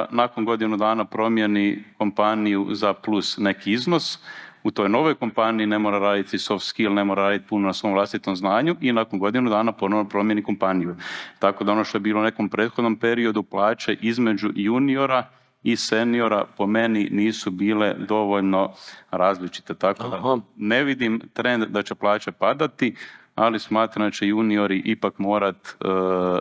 nakon godinu dana promijeni kompaniju za plus neki iznos, u toj novoj kompaniji ne mora raditi soft skill, ne mora raditi puno na svom vlastitom znanju i nakon godinu dana ponovno promijeni kompaniju. Tako da ono što je bilo u nekom prethodnom periodu, plaće između juniora i seniora po meni nisu bile dovoljno različite. Tako da ne vidim trend da će plaće padati, ali smatram da će juniori ipak morat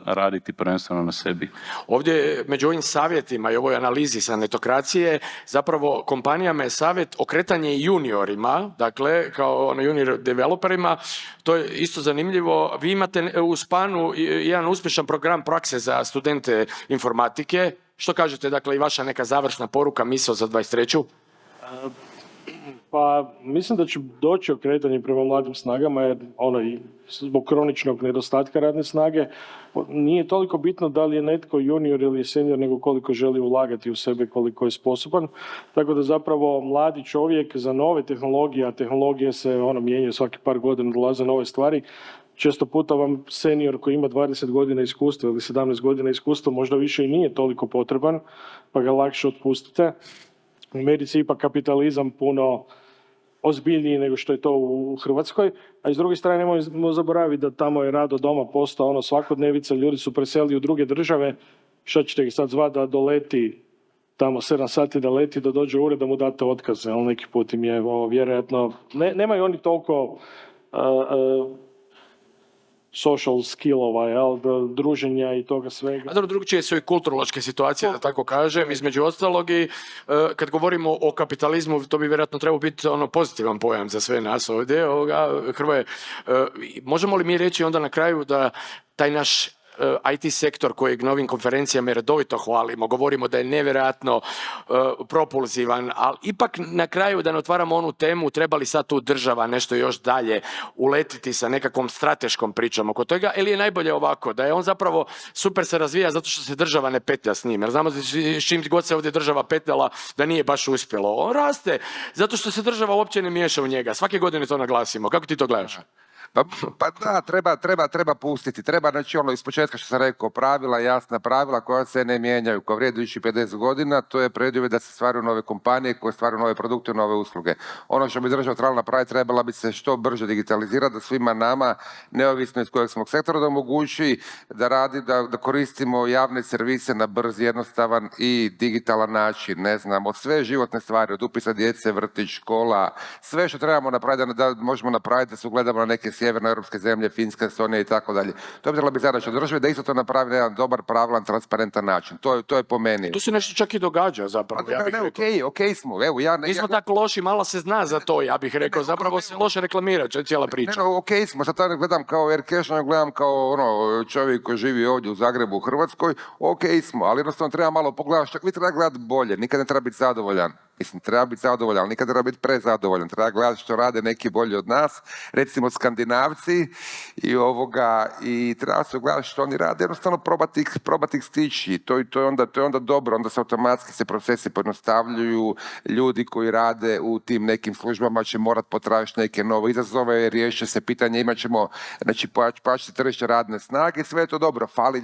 raditi prvenstveno na sebi. Ovdje među ovim savjetima i ovoj analizi sa netokracije zapravo kompanijama je savjet okretanje juniorima, dakle kao junior developerima. To je isto zanimljivo. Vi imate u Spanu jedan uspješan program prakse za studente informatike. Što kažete, dakle, i vaša neka završna poruka, misao za 23. Pa mislim da će doći okretanje prema mladim snagama jer i zbog kroničnog nedostatka radne snage nije toliko bitno da li je netko junior ili senior nego koliko želi ulagati u sebe, koliko je sposoban. Tako da zapravo mladi čovjek za nove tehnologije, a tehnologije se mijenjaju svaki par godina, dolaze nove stvari. Često puta vam senior koji ima 20 godina iskustva ili 17 godina iskustva možda više i nije toliko potreban, pa ga lakše otpustite. U Americi je ipak kapitalizam puno ozbiljniji nego što je to u Hrvatskoj, a s druge strane nemojmo zaboraviti da tamo je rad od doma postao svakodnevica, ljudi su preselili u druge države, što ćete ih sad zvati da doleti tamo 7 sati da leti, da dođe u ured da mu date otkaz, ali neki put im je vjerojatno, nemaju oni toliko social skillova, druženja i toga svega. A dobro, drugčije su i kulturološke situacije, da tako kažem, između ostalog i kad govorimo o kapitalizmu, to bi vjerojatno trebao biti pozitivan pojam za sve nas ovdje. Hrvoje, možemo li mi reći onda na kraju da taj naš IT sektor kojeg na ovim konferencijama redovito hvalimo, govorimo da je nevjerojatno propulzivan, ali ipak na kraju da ne otvaramo onu temu treba li sad tu država nešto još dalje uletiti sa nekakvom strateškom pričom oko toga, ili je najbolje ovako, da je on zapravo super se razvija zato što se država ne petlja s njim, jer znamo s čim god se ovdje država petljala da nije baš uspjelo. On raste zato što se država uopće ne miješa u njega, svake godine to naglasimo. Kako ti to gledaš? Pa da, treba pustiti. Treba, znači ispočetka što sam rekao, pravila, jasna pravila koja se ne mijenjaju, koja vrijede 50 godina, to je preduvjet da se stvaraju nove kompanije koje stvaraju nove produkte i nove usluge. Ono što bi država trebala napraviti, trebala bi se što brže digitalizirati, da svima nama, neovisno iz kojeg smo sektora, da omogući da koristimo javne servise na brz, jednostavan i digitalan način. Ne znam, od sve životne stvari, od upisa djece, vrtić, škola, sve što trebamo napraviti, da možemo napraviti, da se ugledamo na neke sjevernoeuropske zemlje, Finska, Estonija i tako dalje. To bi trebala biti zadaća države da isto to napravi na jedan dobar, pravilan, transparentan način. To je po meni. Tu se nešto čak i događa zapravo. Okej smo. Evo, nismo tako loši, malo se zna za to, ja bih rekao. Zapravo se loše reklamira cijela priča. Okej smo, sad to gledam kao Erkeš, gledam kao čovjek koji živi ovdje u Zagrebu, u Hrvatskoj. Okej smo, ali jednostavno treba malo pogledati, čak vi treba gledati bolje, nikad ne treba biti zadovoljan. Mislim, treba biti zadovoljan, ali nikad treba biti prezadovoljan. Treba gledati što rade neki bolji od nas, recimo Skandinavci i treba se gledati što oni rade, jednostavno probati ih stići. To je onda dobro, onda se automatski procesi pojednostavljuju, ljudi koji rade u tim nekim službama će morat potražiti neke nove izazove, riješit se pitanje, imat ćemo, znači, pojačati tržište radne snage, sve je to dobro, fali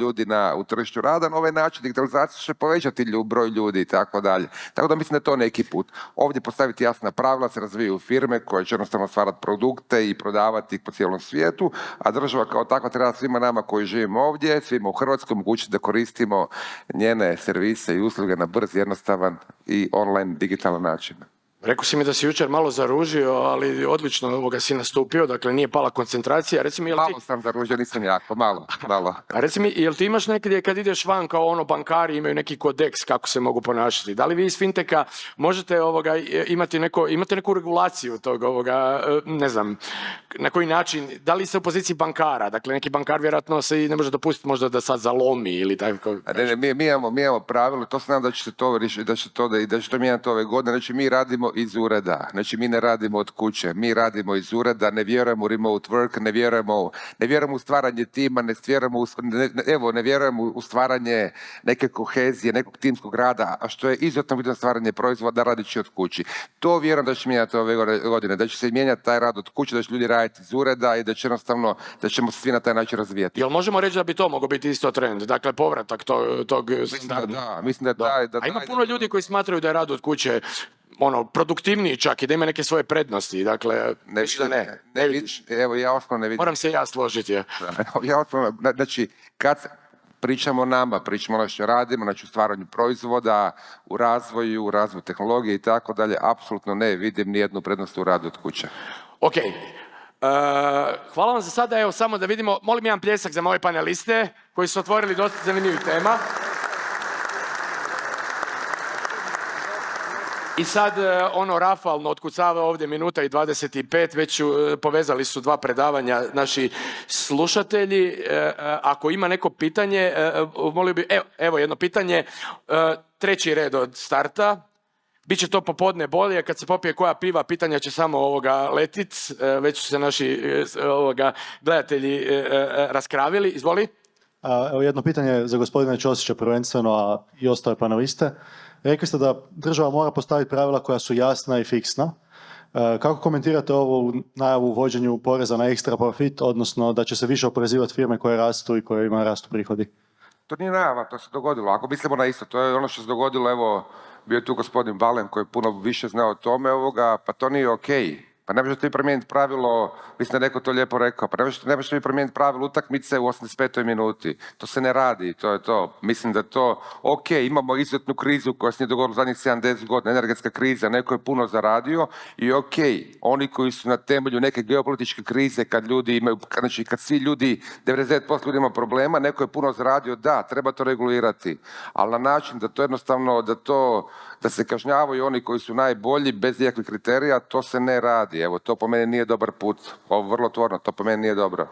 ljudi u tržištu rada, na ovaj način digitalizacija će povećati broj ljudi i tako dalje. Tako da mislim da je to neki put. Ovdje postaviti jasna pravila, se razvijaju firme koje će jednostavno stvarati produkte i prodavati ih po cijelom svijetu, a država kao takva treba svima nama koji živimo ovdje, svima u Hrvatskoj omogućiti da koristimo njene servise i usluge na brz, jednostavan i online digitalan način. Rekao si mi da si jučer malo zaružio, ali odlično ovoga si nastupio, dakle nije pala koncentracija. Reci mi, jel ti... Malo sam zaružio, nisam jako, malo. A reci mi, jel ti imaš negdje kad ideš van kao ono bankari imaju neki kodeks kako se mogu ponašati? Da li vi iz finteka možete imate neku regulaciju tog ne znam, na koji način, da li ste u poziciji bankara? Dakle, neki bankar vjerojatno se i ne može dopustiti možda da sad zalomi ili tako. Mi imamo pravilo, to znam da će se to riješiti, da će to mijenjati ove godine. Znači, mi radimo iz ureda, znači mi ne radimo od kuće, mi radimo iz ureda, ne vjerujemo u remote work, ne vjerujemo u stvaranje tima, ne vjerujemo u stvaranje neke kohezije, nekog timskog rada, a što je izuzetno bitno stvaranje proizvoda radići od kući. To vjerujem da će mijenjati ove godine, da će se mijenjati taj rad od kuće, da će ljudi raditi iz ureda i da će jednostavno, da ćemo se svi na taj način razvijati. Jel možemo reći da bi to mogao biti isto trend? Dakle, povratak tog standarda? Mislim da A ima puno ljudi koji smatraju da je rad od kuće produktivniji čak i da ima neke svoje prednosti, dakle, ne vidiš. Evo, ja osnovno ne vidim. Moram se ja složiti. Ja osnovno, znači, kad pričamo o nama, pričamo ono što radimo, znači u stvaranju proizvoda, u razvoju tehnologije i tako dalje, apsolutno ne vidim nijednu prednost u radu od kuće. Ok. Hvala vam za sada, evo samo da vidimo, molim jedan pljesak za moje paneliste koji su otvorili dosta zanimljivih tema. I sad rafalno otkucava ovdje minuta i 25, već povezali su dva predavanja naši slušatelji. Ako ima neko pitanje, molio bi, evo jedno pitanje, treći red od starta. Biće to popodne bolje, kad se popije koja piva, pitanja će samo letit, već su se naši gledatelji raskravili. Izvoli. Evo jedno pitanje za gospodina Ćosića prvenstveno, a i ostale paneliste. Rekli ste da država mora postaviti pravila koja su jasna i fiksna. Kako komentirate ovu najavu u vođenju poreza na ekstra profit, odnosno da će se više oporezivati firme koje rastu i koje imaju rastu prihodi? To nije najava, to se dogodilo. Ako mislimo na isto, to je ono što se dogodilo, evo, bio je tu gospodin Balen koji puno više zna o tome pa to nije okej. Pa ne možete vi promijeniti pravilo, mislim da je neko to lijepo rekao, pa ne možete vi promijeniti pravilo utakmice u 85. minuti. To se ne radi, to je to. Mislim da to, imamo izuzetnu krizu koja se nije dogodila u zadnjih 70 godina, energetska kriza, neko je puno zaradio i oni koji su na temelju neke geopolitičke krize, kad ljudi imaju, znači kad svi ljudi, 99% ljudi ima problema, neko je puno zaradio, da, treba to regulirati, ali na način da to jednostavno, da se kažnjavaju oni koji su najbolji bez nikakvih kriterija, to se ne radi. Evo, to po meni nije dobar put. Ovo vrlo otvoreno, to po meni nije dobro.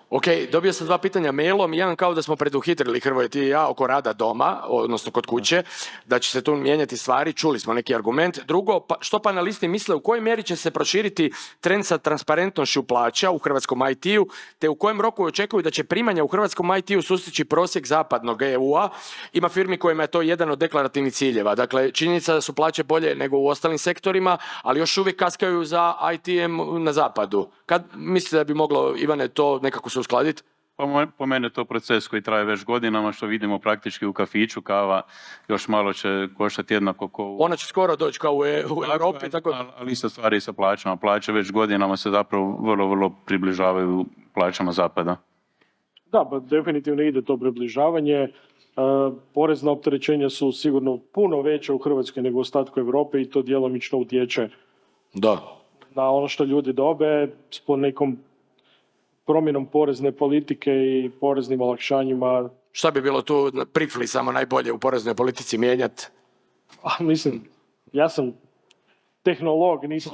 Ok, dobio sam dva pitanja mailom. Jedan kao da smo preduhitrili, Hrvoje, ti i ja, oko rada doma, odnosno kod kuće, da će se tu mijenjati stvari, čuli smo neki argument. Drugo, što panelisti misle, u kojoj mjeri će se proširiti trend sa transparentnošću plaća u hrvatskom IT-u, te u kojem roku očekuju da će primanja u hrvatskom IT-u sustići prosjek zapadnog EU-a. Ima firmi kojima je to jedan od deklarativnih ciljeva. Dakle, činjenica da su plaće bolje nego u ostalim sektorima, ali još uvijek kaskaju za IT-em na zapadu. Kad mislite da bi moglo, Ivane, to nekako se uskladiti? Po mene je to proces koji traje već godinama, što vidimo praktički u kafiću, kava još malo će koštati jednako kao Ona će skoro doći kao u Europi. Ali isto stvari sa plaćama. Plaće već godinama se zapravo vrlo, vrlo približavaju plaćama zapada. Da, pa definitivno ide to približavanje. Porezna opterećenja su sigurno puno veća u Hrvatskoj nego u ostatku Europe i to djelomično utječe na ono što ljudi dobe s nekom promjenom porezne politike i poreznim olakšanjima. Šta bi bilo tu prifli samo najbolje u poreznoj politici mijenjati? Mislim, ja sam tehnolog, nisam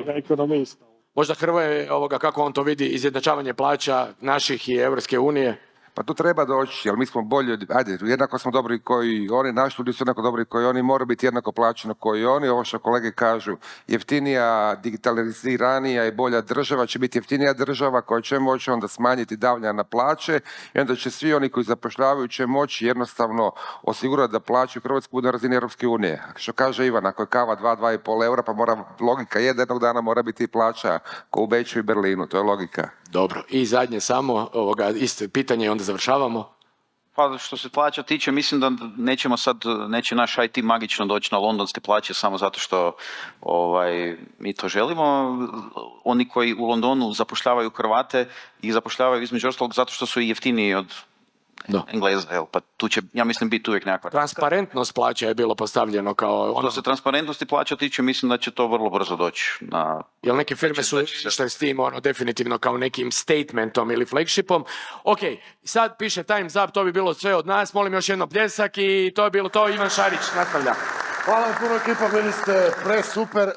ekonomist. Možda Hrvoje, kako on to vidi, izjednačavanje plaća naših i Europske unije? Pa tu treba doći, jer mi smo bolji, jednako smo dobri koji oni, naši ljudi su jednako dobri koji oni, moraju biti jednako plaćeno koji oni, ovo što kolege kažu, jeftinija, digitaliziranija i bolja država će biti jeftinija država koja će moći onda smanjiti davanja na plaće i onda će svi oni koji zapošljavaju će moći jednostavno osigurati da plaće u Hrvatskoj budu na razini Europske unije. Što kaže Ivan, ako je kava 2,5 eura, pa mora, logika jednog dana mora biti i plaća kao u Beču i Berlinu, to je logika. Dobro, i zadnje samo, isto pitanje i onda završavamo. Pa što se plaća tiče, mislim da neće naš IT magično doći na londonske plaće samo zato što mi to želimo. Oni koji u Londonu zapošljavaju Hrvate i zapošljavaju između ostalog zato što su i jeftiniji od Da. Engleza, evo, pa tu će, ja mislim, biti uvijek nekakva... Transparentnost plaća je bilo postavljeno kao ono, Što se transparentnosti plaća tiče, mislim da će to vrlo brzo doći na... jer neke firme su išle s tim ono, definitivno kao nekim statementom ili flagshipom. Ok, sad piše Time's Up, to bi bilo sve od nas, molim još jedno pljesak i to je bilo to, Ivan Šarić nastavlja. Hvala vam puno ekipa, bili ste super.